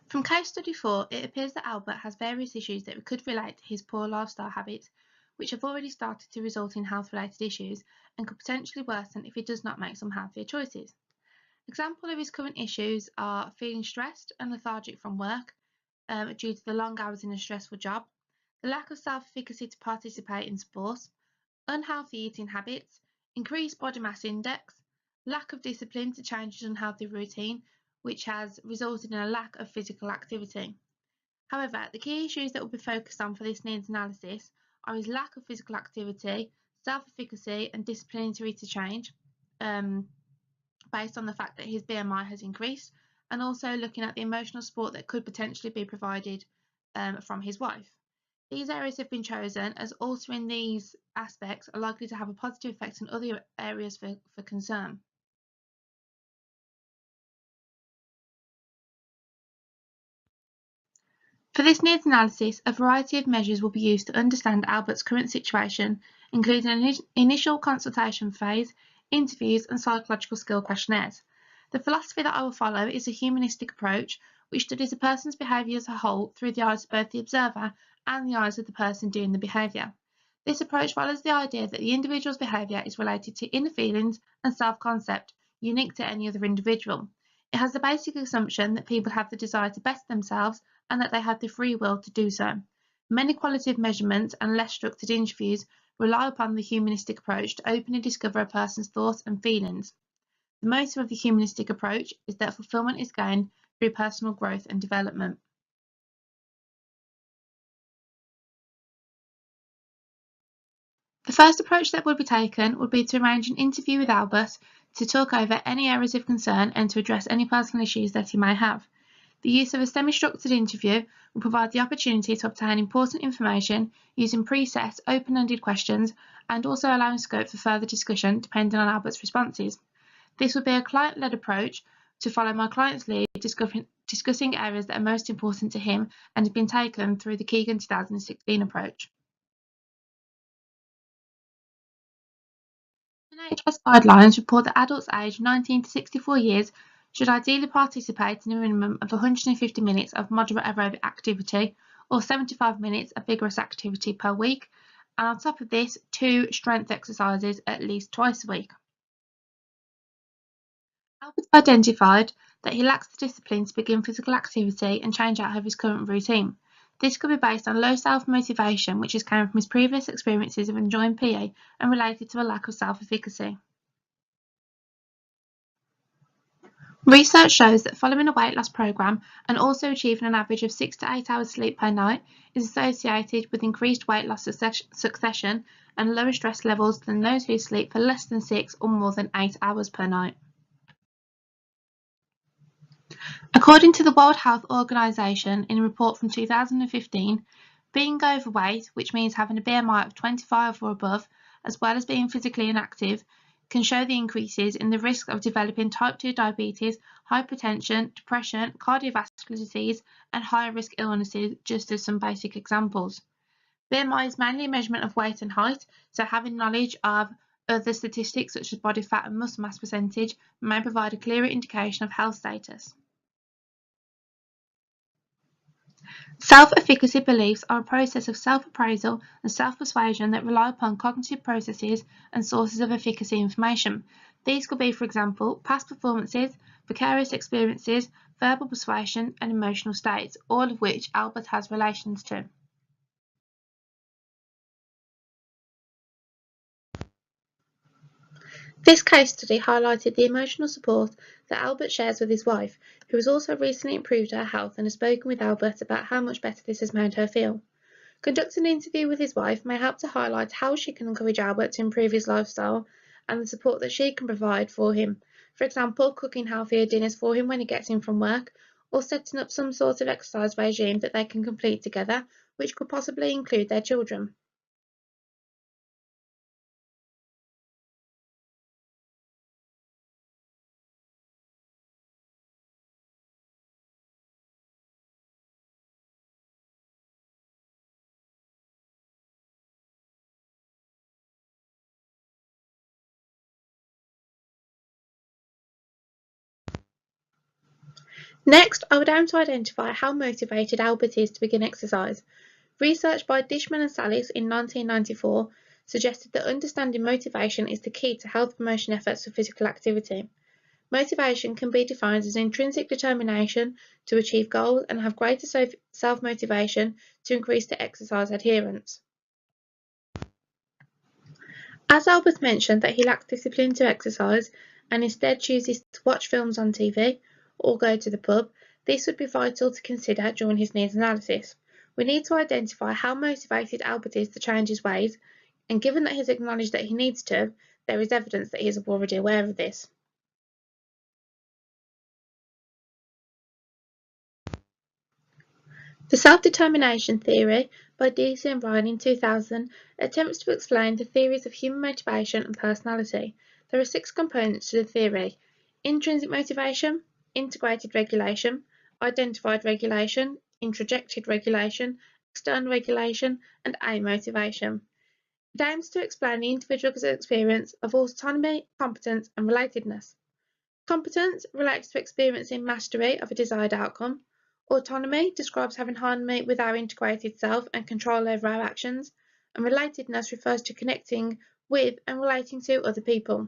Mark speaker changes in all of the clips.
Speaker 1: From case study 4, it appears that Albert has various issues that could relate to his poor lifestyle habits, which have already started to result in health-related issues and could potentially worsen if he does not make some healthier choices. Examples of his current issues are feeling stressed and lethargic from work due to the long hours in a stressful job, the lack of self-efficacy to participate in sports, unhealthy eating habits, increased body mass index, lack of discipline to change his unhealthy routine, which has resulted in a lack of physical activity. However, the key issues that will be focused on for this needs analysis are his lack of physical activity, self-efficacy and disciplinary to change, based on the fact that his BMI has increased, and also looking at the emotional support that could potentially be provided from his wife. These areas have been chosen as altering these aspects are likely to have a positive effect on other areas for concern. For this needs analysis, a variety of measures will be used to understand Albert's current situation, including an initial consultation phase, interviews and psychological skill questionnaires. The philosophy that I will follow is a humanistic approach, which studies a person's behaviour as a whole through the eyes of both the observer and the eyes of the person doing the behaviour. This approach follows the idea that the individual's behaviour is related to inner feelings and self-concept, unique to any other individual. It has the basic assumption that people have the desire to better themselves and that they have the free will to do so. Many qualitative measurements and less structured interviews rely upon the humanistic approach to openly discover a person's thoughts and feelings. The motive of the humanistic approach is that fulfillment is gained through personal growth and development. The first approach that would be taken would be to arrange an interview with Albert to talk over any areas of concern and to address any personal issues that he may have. The use of a semi-structured interview will provide the opportunity to obtain important information using preset, open-ended questions and also allowing scope for further discussion depending on Albert's responses. This will be a client-led approach to follow my client's lead, discussing areas that are most important to him and have been taken through the Keegan 2016 approach. NHS guidelines report that adults aged 19 to 64 years should ideally participate in a minimum of 150 minutes of moderate aerobic activity or 75 minutes of vigorous activity per week, and on top of this, 2 strength exercises at least twice a week. Albert identified that he lacks the discipline to begin physical activity and change out of his current routine. This could be based on low self-motivation, which has come from his previous experiences of enjoying PE and related to a lack of self-efficacy. Research shows that following a weight loss program and also achieving an average of 6 to 8 hours sleep per night is associated with increased weight loss succession and lower stress levels than those who sleep for less than 6 or more than 8 hours per night. According to the World Health Organization in a report from 2015, being overweight, which means having a BMI of 25 or above, as well as being physically inactive, can show the increases in the risk of developing type 2 diabetes, hypertension, depression, cardiovascular disease, and higher risk illnesses, just as some basic examples. BMI is mainly a measurement of weight and height, so having knowledge of other statistics such as body fat and muscle mass percentage may provide a clearer indication of health status. Self-efficacy beliefs are a process of self-appraisal and self-persuasion that rely upon cognitive processes and sources of efficacy information. These could be, for example, past performances, vicarious experiences, verbal persuasion, and emotional states, all of which Albert has relations to. This case study highlighted the emotional support that Albert shares with his wife, who has also recently improved her health and has spoken with Albert about how much better this has made her feel. Conducting an interview with his wife may help to highlight how she can encourage Albert to improve his lifestyle and the support that she can provide for him. For example, cooking healthier dinners for him when he gets in from work, or setting up some sort of exercise regime that they can complete together, which could possibly include their children. Next, I would aim to identify how motivated Albert is to begin exercise. Research by Dishman and Salis in 1994 suggested that understanding motivation is the key to health promotion efforts for physical activity. Motivation can be defined as intrinsic determination to achieve goals and have greater self-motivation to increase the exercise adherence. As Albert mentioned that he lacks discipline to exercise and instead chooses to watch films on TV or go to the pub, this would be vital to consider during his needs analysis. We need to identify how motivated Albert is to change his ways, and given that he has acknowledged that he needs to, there is evidence that he is already aware of this. The self-determination theory by Deasy and Ryan in 2000 attempts to explain the theories of human motivation and personality. There are 6 components to the theory: intrinsic motivation, integrated regulation, identified regulation, introjected regulation, external regulation, and amotivation. It aims to explain the individual's experience of autonomy, competence, and relatedness. Competence relates to experiencing mastery of a desired outcome. Autonomy describes having harmony with our integrated self and control over our actions. And relatedness refers to connecting with and relating to other people.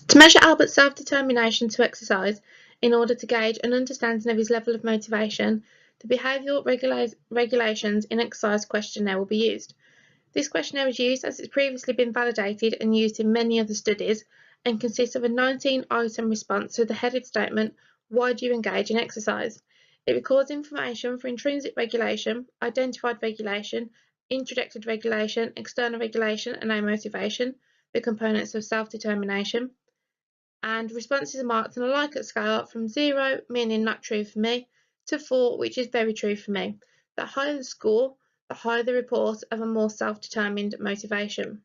Speaker 1: To measure Albert's self-determination to exercise, in order to gauge an understanding of his level of motivation, the behavioural regulations in exercise questionnaire will be used. This questionnaire is used as it's previously been validated and used in many other studies and consists of a 19-item response to the headed statement, "Why do you engage in exercise?" It records information for intrinsic regulation, identified regulation, introjected regulation, external regulation, and amotivation, the components of self-determination. And responses are marked on a Likert scale from 0, meaning not true for me, to 4, which is very true for me. The higher the score, the higher the report of a more self-determined motivation.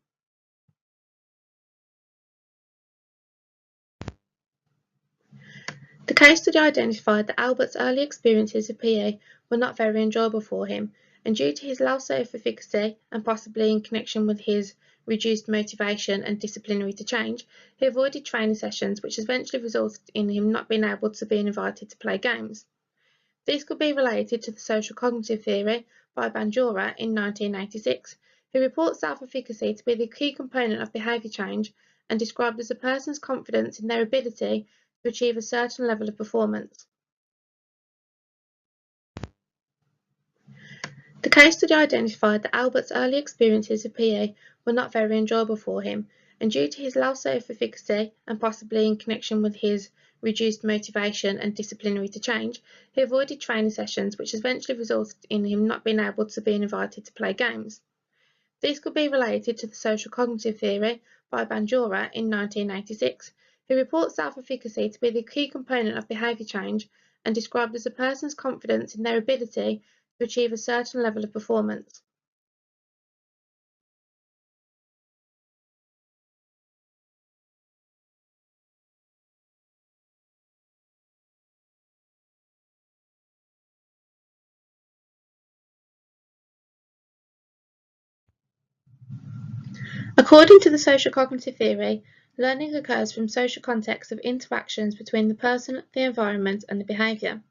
Speaker 1: The case study identified that Albert's early experiences of PE were not very enjoyable for him, and due to his low self-efficacy and possibly in connection with his reduced motivation and disciplinary to change, he avoided training sessions, which eventually resulted in him not being able to be invited to play games. This could be related to the social cognitive theory by Bandura in 1986, who reports self-efficacy to be the key component of behaviour change and described as a person's confidence in their ability to achieve a certain level of performance. The case study identified that Albert's early experiences of PE were not very enjoyable for him, and due to his low self-efficacy and possibly in connection with his reduced motivation and disciplinary to change, he avoided training sessions, which eventually resulted in him not being able to be invited to play games. This could be related to the social cognitive theory by Bandura in 1986, who reports self-efficacy to be the key component of behaviour change and described as a person's confidence in their ability to achieve a certain level of performance. According to the social cognitive theory, learning occurs from social contexts of interactions between the person, the environment, and the behaviour.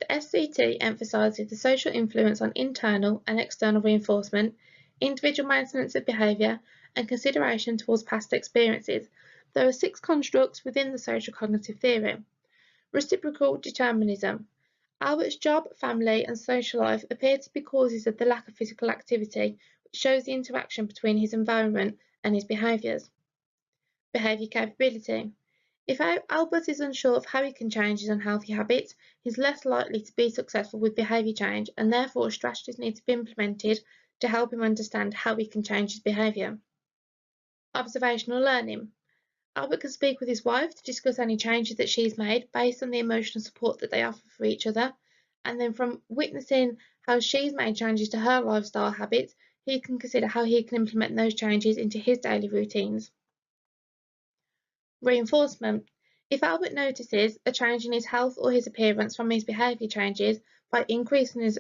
Speaker 1: The SCT emphasises the social influence on internal and external reinforcement, individual maintenance of behaviour, and consideration towards past experiences. There are 6 constructs within the social cognitive theory. Reciprocal determinism. Albert's job, family, and social life appear to be causes of the lack of physical activity, which shows the interaction between his environment and his behaviours. Behaviour capability. If Albert is unsure of how he can change his unhealthy habits, he is less likely to be successful with behaviour change, and therefore strategies need to be implemented to help him understand how he can change his behaviour. Observational learning. Albert can speak with his wife to discuss any changes that she's made based on the emotional support that they offer for each other, and then from witnessing how she's made changes to her lifestyle habits, he can consider how he can implement those changes into his daily routines. Reinforcement. If Albert notices a change in his health or his appearance from his behaviour changes by increasing his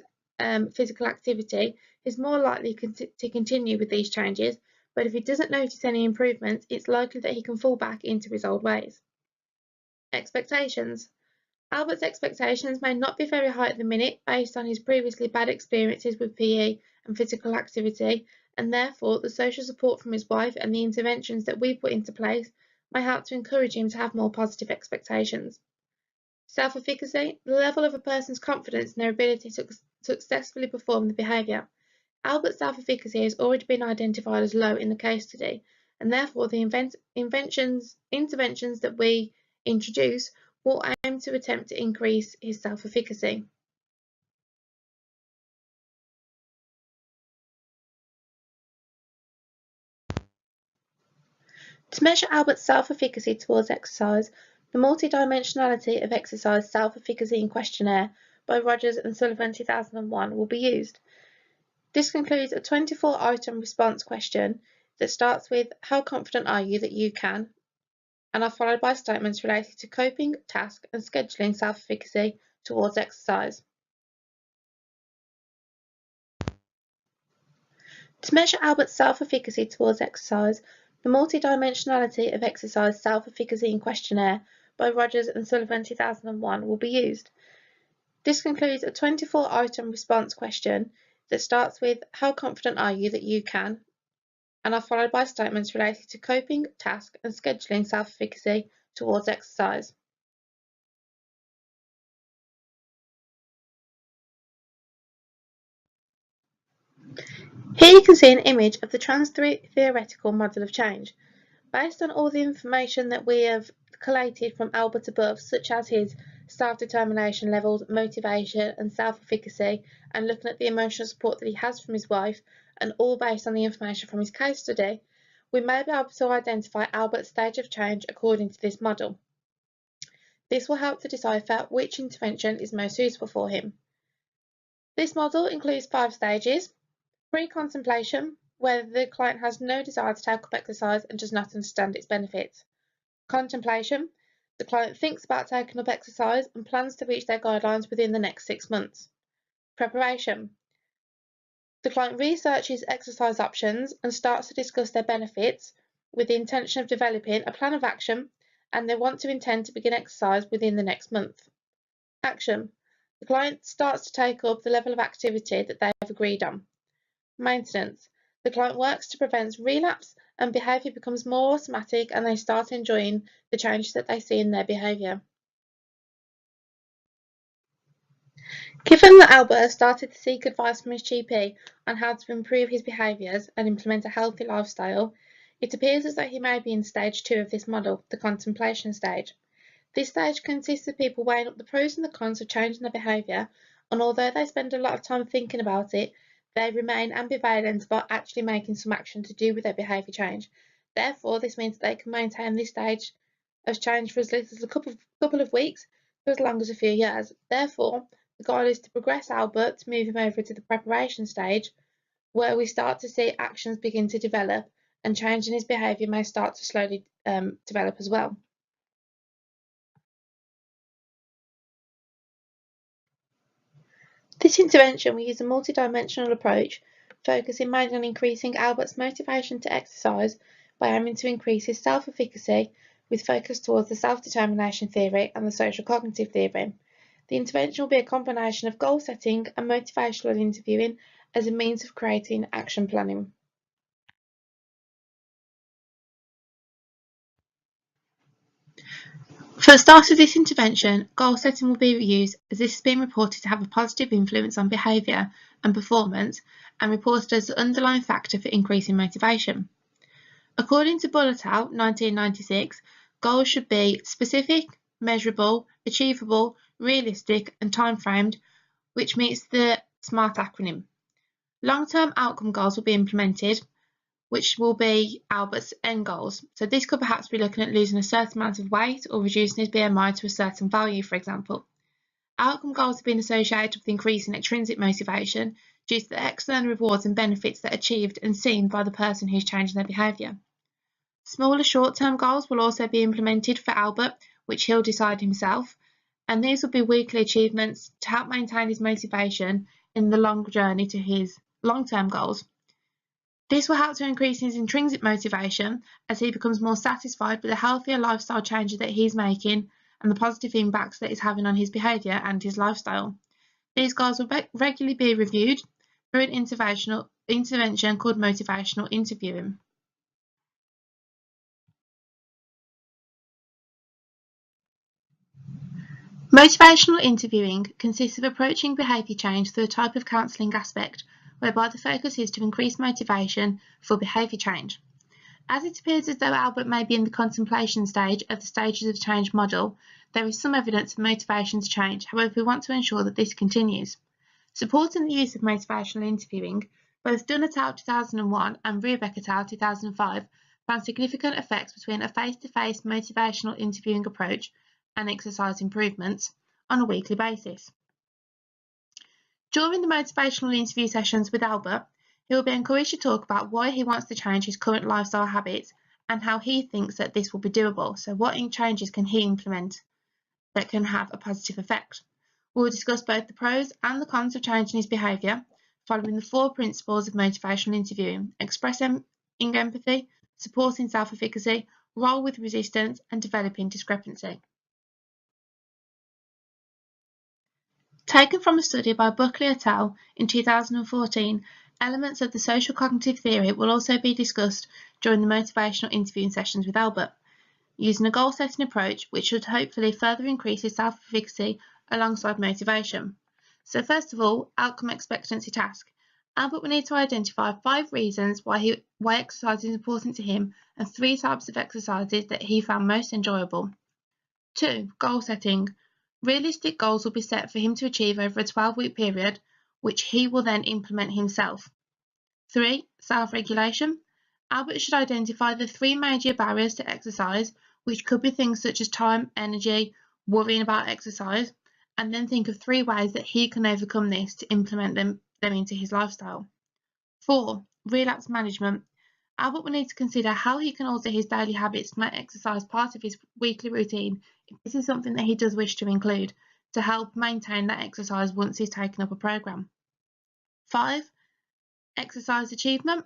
Speaker 1: physical activity, he's more likely to continue with these changes, but if he doesn't notice any improvements, it's likely that he can fall back into his old ways. Expectations. Albert's expectations may not be very high at the minute based on his previously bad experiences with PE and physical activity, and therefore the social support from his wife and the interventions that we put into place may help to encourage him to have more positive expectations. Self-efficacy, the level of a person's confidence in their ability to successfully perform the behaviour. Albert's self-efficacy has already been identified as low in the case study, and therefore the interventions that we introduce will aim to attempt to increase his self-efficacy. To measure Albert's self-efficacy towards exercise, the multidimensionality of exercise self-efficacy questionnaire by Rogers and Sullivan 2001 will be used. This includes a 24-item response question that starts with how confident are you that you can, and are followed by statements related to coping, task, and scheduling self-efficacy towards exercise. To measure Albert's self-efficacy towards exercise, the multidimensionality of exercise self-efficacy questionnaire by Rogers and Sullivan 2001 will be used. This includes a 24-item response question that starts with how confident are you that you can, and are followed by statements related to coping, task, and scheduling self-efficacy towards exercise. Here you can see an image of the trans-theoretical model of change. Based on all the information that we have collated from Albert above, such as his self-determination levels, motivation and self-efficacy, and looking at the emotional support that he has from his wife, and all based on the information from his case study, we may be able to identify Albert's stage of change according to this model. This will help to decipher which intervention is most suitable for him. This model includes 5 stages: pre-contemplation, where the client has no desire to take up exercise and does not understand its benefits. Contemplation, the client thinks about taking up exercise and plans to reach their guidelines within the next 6 months. Preparation, the client researches exercise options and starts to discuss their benefits with the intention of developing a plan of action, and they want to intend to begin exercise within the next month. Action, the client starts to take up the level of activity that they have agreed on. Maintenance, the client works to prevent relapse and behaviour becomes more automatic and they start enjoying the changes that they see in their behaviour. Given that Albert has started to seek advice from his GP on how to improve his behaviours and implement a healthy lifestyle, it appears as though he may be in stage 2 of this model, the contemplation stage. This stage consists of people weighing up the pros and the cons of changing their behaviour, and although they spend a lot of time thinking about it, they remain ambivalent about actually making some action to do with their behaviour change. Therefore, this means that they can maintain this stage of change for as little as a couple of weeks to as long as a few years. Therefore, the goal is to progress Albert to move him over to the preparation stage, where we start to see actions begin to develop and change in his behaviour may start to slowly develop as well. This intervention will use a multidimensional approach, focusing mainly on increasing Albert's motivation to exercise by aiming to increase his self-efficacy with focus towards the self-determination theory and the social cognitive theory. The intervention will be a combination of goal setting and motivational interviewing as a means of creating action planning. For the start of this intervention, goal setting will be used as this has been reported to have a positive influence on behaviour and performance and reported as the underlying factor for increasing motivation. According to Bull et al. 1996, goals should be specific, measurable, achievable, realistic and time-framed, which meets the SMART acronym. Long-term outcome goals will be implemented, which will be Albert's end goals. So this could perhaps be looking at losing a certain amount of weight or reducing his BMI to a certain value, for example. Outcome goals have been associated with increasing intrinsic motivation due to the external rewards and benefits that are achieved and seen by the person who's changing their behaviour. Smaller short-term goals will also be implemented for Albert, which he'll decide himself, and these will be weekly achievements to help maintain his motivation in the long journey to his long-term goals. This will help to increase his intrinsic motivation as he becomes more satisfied with the healthier lifestyle changes that he's making and the positive impacts that it's having on his behaviour and his lifestyle. These goals will regularly be reviewed through an intervention called motivational interviewing. Motivational interviewing consists of approaching behaviour change through a type of counselling aspect, whereby the focus is to increase motivation for behaviour change. As it appears as though Albert may be in the contemplation stage of the stages of change model, there is some evidence of motivation to change. However, we want to ensure that this continues. Supporting the use of motivational interviewing, both Dunn et al. 2001 and Riebeck et al. 2005 found significant effects between a face-to-face motivational interviewing approach and exercise improvements on a weekly basis. During the motivational interview sessions with Albert, he will be encouraged to talk about why he wants to change his current lifestyle habits and how he thinks that this will be doable. So what changes can he implement that can have a positive effect? We will discuss both the pros and the cons of changing his behaviour, following the 4 principles of motivational interviewing: expressing empathy, supporting self-efficacy, roll with resistance, and developing discrepancy. Taken from a study by Buckley et al. In 2014, elements of the social cognitive theory will also be discussed during the motivational interviewing sessions with Albert, using a goal-setting approach which should hopefully further increase his self-efficacy alongside motivation. So first of all, outcome expectancy task. Albert will need to identify 5 reasons why exercise is important to him and 3 types of exercises that he found most enjoyable. 2. Goal setting. Realistic goals will be set for him to achieve over a 12-week period, which he will then implement himself. 3. Self-regulation. Albert should identify the 3 major barriers to exercise, which could be things such as time, energy, worrying about exercise, and then think of 3 ways that he can overcome this to implement them into his lifestyle. 4. Relapse management. Albert will need to consider how he can alter his daily habits to make exercise part of his weekly routine if this is something that he does wish to include, to help maintain that exercise once he's taken up a programme. 5. Exercise achievement.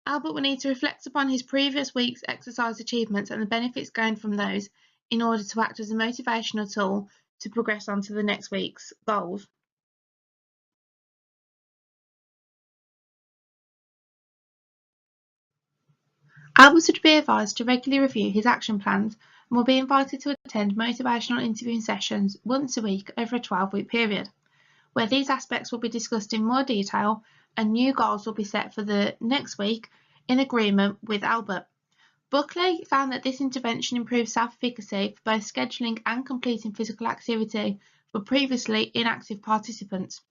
Speaker 1: Albert will need to reflect upon his previous week's exercise achievements and the benefits gained from those in order to act as a motivational tool to progress on to the next week's goals. Albert should be advised to regularly review his action plans and will be invited to attend motivational interviewing sessions once a week over a 12-week period, where these aspects will be discussed in more detail and new goals will be set for the next week in agreement with Albert. Buckley found that this intervention improves self-efficacy for both scheduling and completing physical activity for previously inactive participants.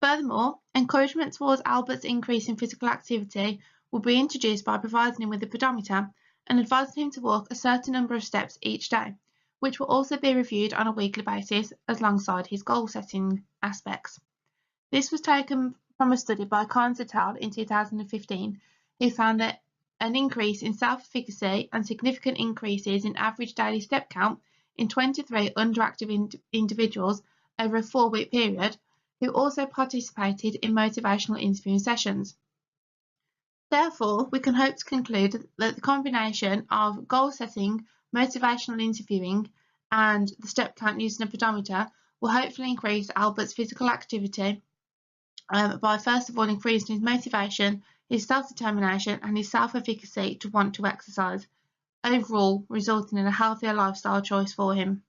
Speaker 1: Furthermore, encouragement towards Albert's increase in physical activity will be introduced by providing him with a pedometer and advising him to walk a certain number of steps each day, which will also be reviewed on a weekly basis alongside his goal-setting aspects. This was taken from a study by Carnes et al. In 2015, who found that an increase in self-efficacy and significant increases in average daily step count in 23 underactive individuals over a 4-week period, who also participated in motivational interviewing sessions. Therefore, we can hope to conclude that the combination of goal setting, motivational interviewing, and the step count using a pedometer will hopefully increase Albert's physical activity by first of all increasing his motivation, his self-determination, and his self-efficacy to want to exercise, overall resulting in a healthier lifestyle choice for him.